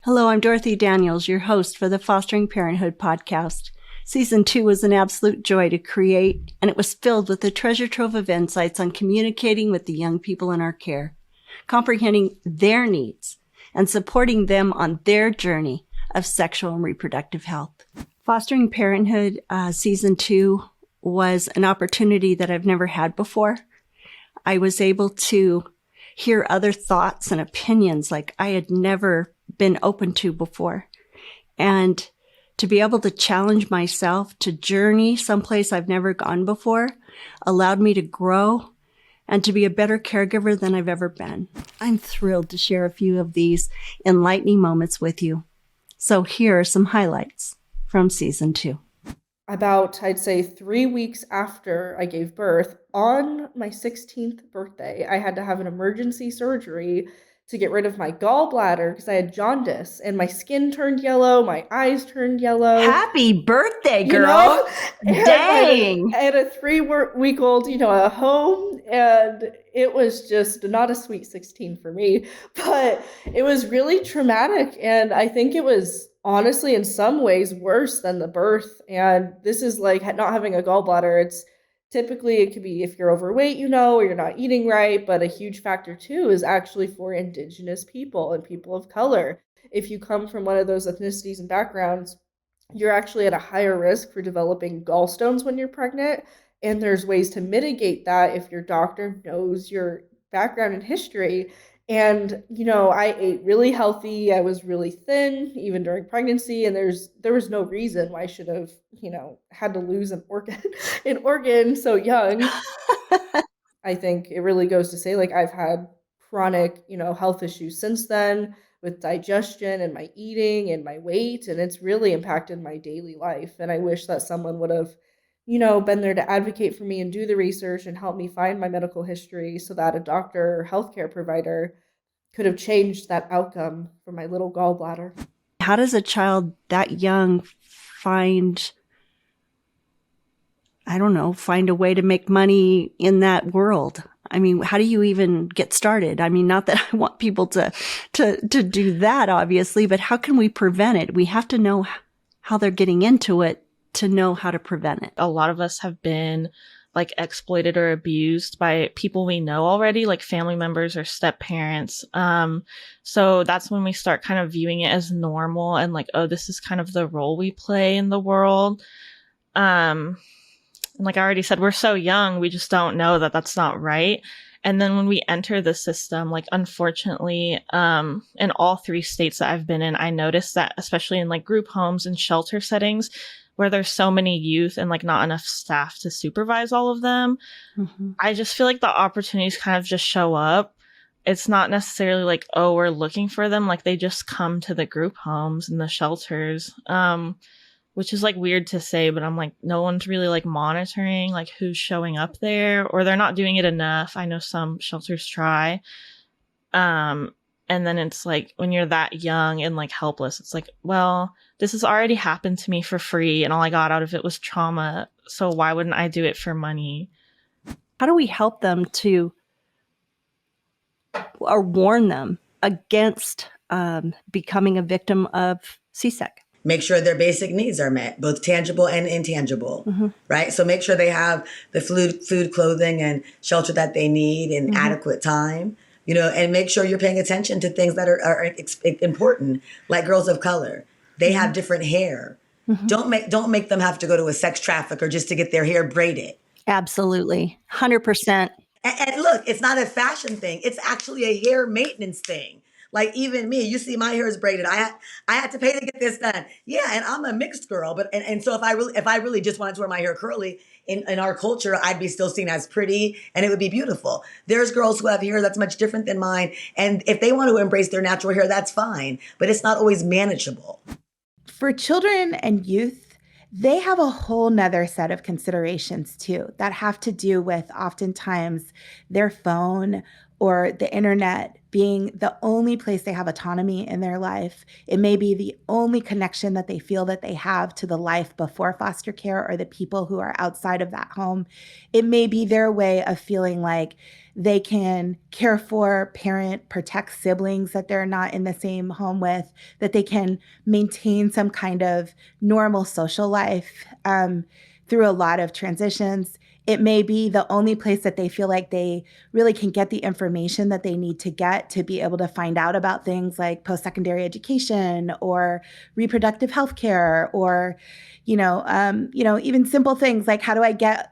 Hello, I'm Dorothy Daniels, your host for the Fostering Parenthood podcast. Season 2 was an absolute joy to create, and it was filled with a treasure trove of insights on communicating with the young people in our care, comprehending their needs, and supporting them on their journey of sexual and reproductive health. Fostering Parenthood Season 2 was an opportunity that I've never had before. I was able to hear other thoughts and opinions like I had never been open to before. And to be able to challenge myself to journey someplace I've never gone before allowed me to grow and to be a better caregiver than I've ever been. I'm thrilled to share a few of these enlightening moments with you. So here are some highlights from Season 2. About, I'd say 3 weeks after I gave birth, on my 16th birthday, I had to have an emergency surgery to get rid of my gallbladder because I had jaundice and my skin turned yellow, my eyes turned yellow. Happy birthday, girl. Dang. I had a 3-week-old, at home, and it was just not a sweet 16 for me, but it was really traumatic. And I think it was honestly in some ways worse than the birth. And this is like not having a gallbladder. It's typically, it could be if you're overweight, or you're not eating right, but a huge factor too is actually for Indigenous people and people of color. If you come from one of those ethnicities and backgrounds, you're actually at a higher risk for developing gallstones when you're pregnant. And there's ways to mitigate that if your doctor knows your background and history. And, I ate really healthy. I was really thin, even during pregnancy. And there was no reason why I should have, had to lose an organ so young. I think it really goes to say, I've had chronic, health issues since then with digestion and my eating and my weight. And it's really impacted my daily life. And I wish that someone would have, been there to advocate for me and do the research and help me find my medical history so that a doctor or healthcare provider could have changed that outcome for my little gallbladder. How does a child that young find a way to make money in that world? I mean, how do you even get started? I mean, not that I want people to do that, obviously, but how can we prevent it? We have to know how they're getting into it to know how to prevent it. A lot of us have been exploited or abused by people we know already, like family members or step parents. So that's when we start kind of viewing it as normal and oh, this is kind of the role we play in the world. And like I already said, we're so young, we just don't know that that's not right. And then when we enter the system, unfortunately, in all 3 states that I've been in, I noticed that especially in group homes and shelter settings, where there's so many youth and not enough staff to supervise all of them. Mm-hmm. I just feel the opportunities kind of just show up. It's not necessarily oh, we're looking for them. They just come to the group homes and the shelters, which is weird to say, but I'm no one's really monitoring who's showing up there, or they're not doing it enough. I know some shelters try. And then it's when you're that young and helpless, it's well, this has already happened to me for free and all I got out of it was trauma. So why wouldn't I do it for money? How do we help them or warn them against becoming a victim of CSEC? Make sure their basic needs are met, both tangible and intangible, mm-hmm. right? So make sure they have the food, clothing, and shelter that they need in mm-hmm. adequate time. And make sure you're paying attention to things that are important, like girls of color. They have different hair. Mm-hmm. Don't make them have to go to a sex trafficker just to get their hair braided. Absolutely. 100%. And look, it's not a fashion thing. It's actually a hair maintenance thing. Even me, you see my hair is braided. I had to pay to get this done. Yeah, and I'm a mixed girl, but and so if I really just wanted to wear my hair curly in our culture, I'd be still seen as pretty and it would be beautiful. There's girls who have hair that's much different than mine, and if they want to embrace their natural hair, that's fine, but it's not always manageable. For children and youth, they have a whole nother set of considerations too that have to do with oftentimes their phone or the internet being the only place they have autonomy in their life. It may be the only connection that they feel that they have to the life before foster care or the people who are outside of that home. It may be their way of feeling like they can care for, parent, protect siblings that they're not in the same home with, that they can maintain some kind of normal social life through a lot of transitions. It may be the only place that they feel like they really can get the information that they need to get to be able to find out about things like post-secondary education or reproductive health care, or, even simple things like how do I get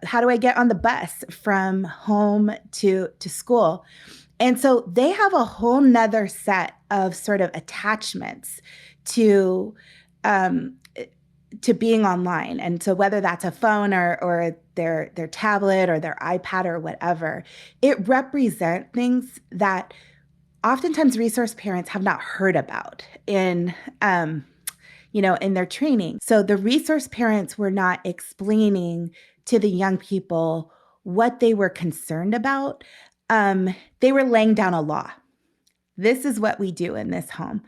on the bus from home to school. And so they have a whole nother set of sort of attachments to being online. And so whether that's a phone or their tablet or their iPad or whatever, it represents things that oftentimes resource parents have not heard about in their training. So the resource parents were not explaining to the young people what they were concerned about. They were laying down a law. This is what we do in this home.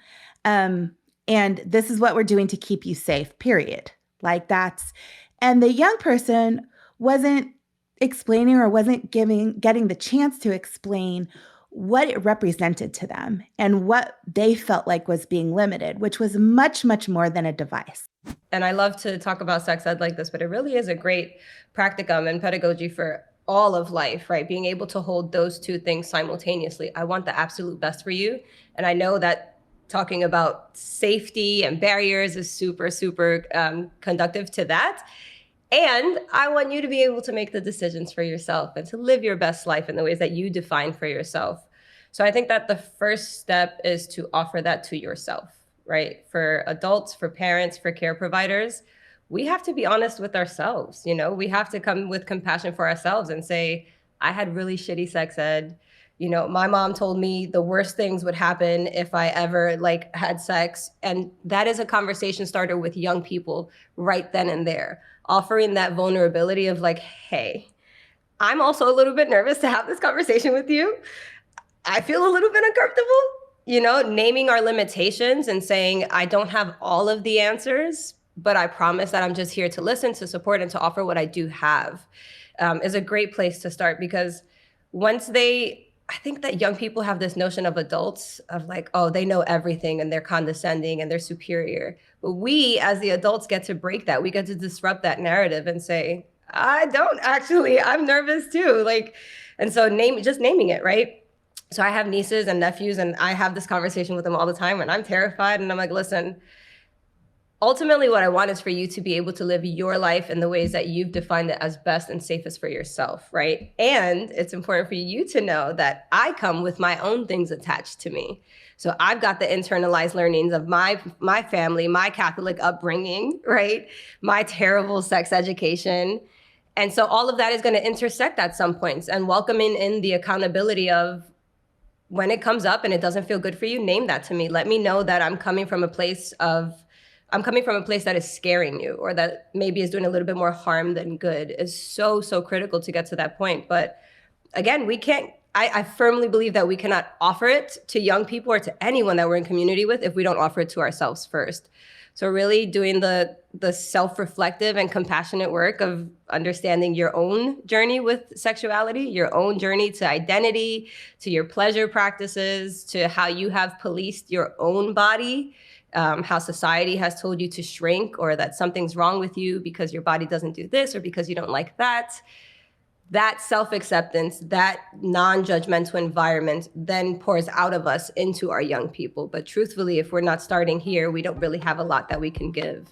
And this is what we're doing to keep you safe, period. And the young person wasn't explaining or wasn't getting the chance to explain what it represented to them and what they felt like was being limited, which was much, much more than a device. And I love to talk about sex ed like this, but it really is a great practicum and pedagogy for all of life, right? Being able to hold those two things simultaneously. I want the absolute best for you. And I know that talking about safety and barriers is super, super conductive to that. And I want you to be able to make the decisions for yourself and to live your best life in the ways that you define for yourself. So I think that the first step is to offer that to yourself, right? For adults, for parents, for care providers, we have to be honest with ourselves. We have to come with compassion for ourselves and say, I had really shitty sex ed. My mom told me the worst things would happen if I ever had sex. And that is a conversation starter with young people right then and there, offering that vulnerability of hey, I'm also a little bit nervous to have this conversation with you. I feel a little bit uncomfortable, naming our limitations and saying, I don't have all of the answers, but I promise that I'm just here to listen, to support, and to offer what I do have, is a great place to start. Because I think that young people have this notion of adults of they know everything and they're condescending and they're superior. But we, as the adults, get to break that. We get to disrupt that narrative and say, I don't actually, I'm nervous too. And so just naming it, right? So I have nieces and nephews and I have this conversation with them all the time and I'm terrified and I'm like, listen, ultimately, what I want is for you to be able to live your life in the ways that you've defined it as best and safest for yourself, right? And it's important for you to know that I come with my own things attached to me. So I've got the internalized learnings of my family, my Catholic upbringing, right? My terrible sex education. And so all of that is going to intersect at some points, and welcoming in the accountability of when it comes up and it doesn't feel good for you, name that to me. Let me know that I'm coming from a place that is scaring you or that maybe is doing a little bit more harm than good is so, so critical to get to that point. But again, I firmly believe that we cannot offer it to young people or to anyone that we're in community with if we don't offer it to ourselves first. So really doing the self-reflective and compassionate work of understanding your own journey with sexuality, your own journey to identity, to your pleasure practices, to how you have policed your own body, how society has told you to shrink or that something's wrong with you because your body doesn't do this or because you don't like that. That self-acceptance, that non-judgmental environment then pours out of us into our young people. But truthfully, if we're not starting here, we don't really have a lot that we can give.